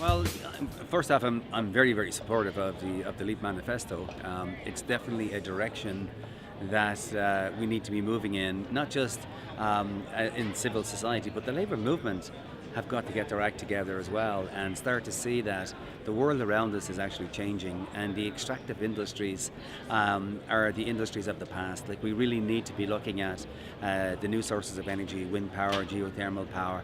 Well, first off, I'm very, very supportive of the Leap Manifesto. It's definitely a direction that we need to be moving in, not just in civil society, but the labour movement have got to get their act together as well and start to see that the world around us is actually changing, and the extractive industries are the industries of the past. Like, we really need to be looking at the new sources of energy, wind power, geothermal power,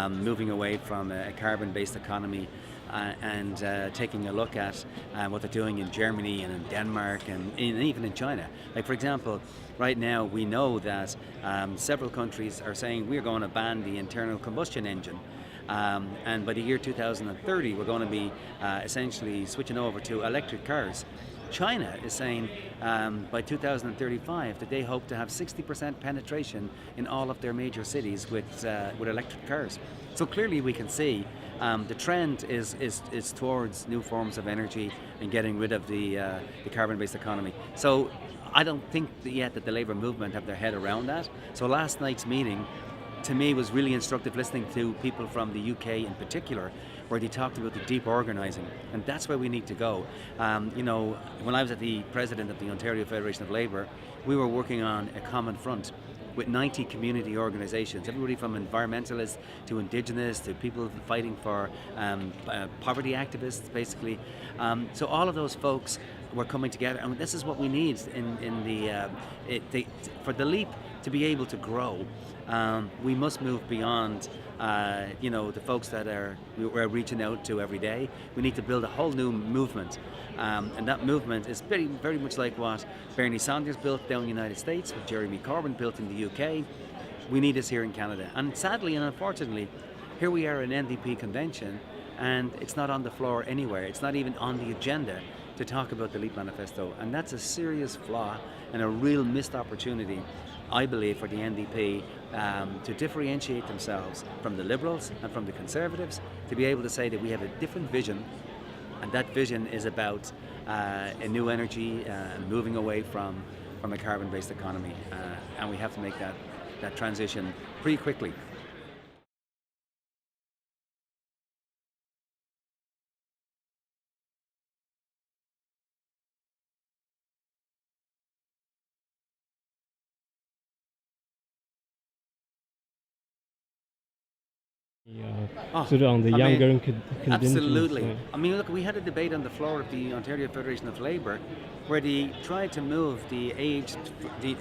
moving away from a carbon-based economy, and taking a look at what they're doing in Germany and in Denmark and even in China. Like, for example, right now we know that several countries are saying we're going to ban the internal combustion engine. And by the year 2030, we're going to be essentially switching over to electric cars. China is saying by 2035 that they hope to have 60% penetration in all of their major cities with electric cars. So clearly we can see the trend is towards new forms of energy and getting rid of the carbon-based economy. So I don't think yet that the labour movement have their head around that. So last night's meeting, to me, was really instructive, listening to people from the UK in particular, where they talked about the deep organising, and that's where we need to go. When I was the president of the Ontario Federation of Labour, we were working on a common front with 90 community organisations, everybody from environmentalists to Indigenous to people fighting for poverty activists, basically. So all of those folks were coming together, and this is what we need for the leap to be able to grow. We must move beyond the folks that we're reaching out to every day. We need to build a whole new movement, and that movement is very, very much like what Bernie Sanders built down in the United States, what Jeremy Corbyn built in the UK. We need this here in Canada, and sadly and unfortunately, here we are in NDP convention, and it's not on the floor anywhere. It's not even on the agenda to talk about the Leap Manifesto, and that's a serious flaw and a real missed opportunity, I believe, for the NDP to differentiate themselves from the Liberals and from the Conservatives, to be able to say that we have a different vision, and that vision is about a new energy and moving away from a carbon-based economy, and we have to make that transition pretty quickly. Oh, sort of on the I younger mean, contingents. absolutely. I mean, look, we had a debate on the floor of the Ontario Federation of Labour where they tried to move the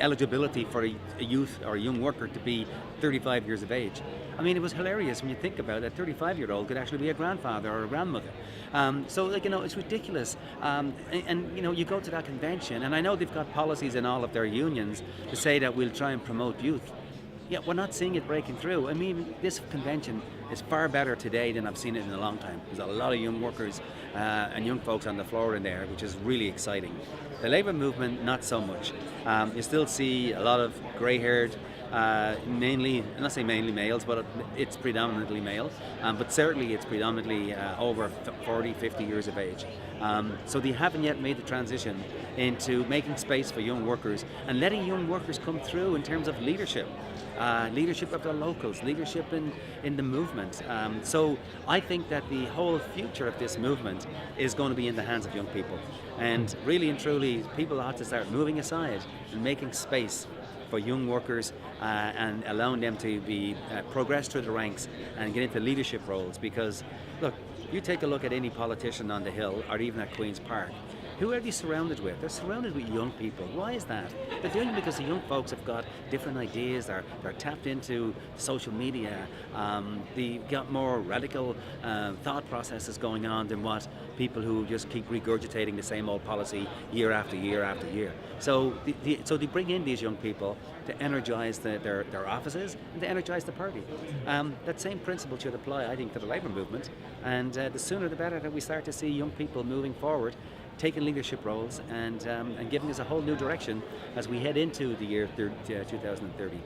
eligibility for a youth or a young worker to be 35 years of age. I mean, it was hilarious when you think about it. A 35-year-old could actually be a grandfather or a grandmother. It's ridiculous. You go to that convention, and I know they've got policies in all of their unions to say that we'll try and promote youth. Yeah, we're not seeing it breaking through. I mean, this convention is far better today than I've seen it in a long time. There's a lot of young workers and young folks on the floor in there, which is really exciting. The labour movement, not so much. You still see a lot of grey-haired, mainly, I'm not saying mainly males, but it's predominantly male, but certainly it's predominantly over 40, 50 years of age. So they haven't yet made the transition into making space for young workers and letting young workers come through in terms of leadership. Leadership of their locals, leadership in the movement. So I think that the whole future of this movement is going to be in the hands of young people. And really and truly, people ought to start moving aside and making space for young workers and allowing them to be progress through the ranks and get into leadership roles. Because, look, you take a look at any politician on the Hill or even at Queen's Park. Who are they surrounded with? They're surrounded with young people. Why is that? They're doing it because the young folks have got different ideas. They're tapped into social media. They've got more radical thought processes going on than what people who just keep regurgitating the same old policy year after year after year. So they bring in these young people to energise their offices and to energise the party. That same principle should apply, I think, to the labour movement. And the sooner the better that we start to see young people moving forward, taking leadership roles and giving us a whole new direction as we head into the year 2030.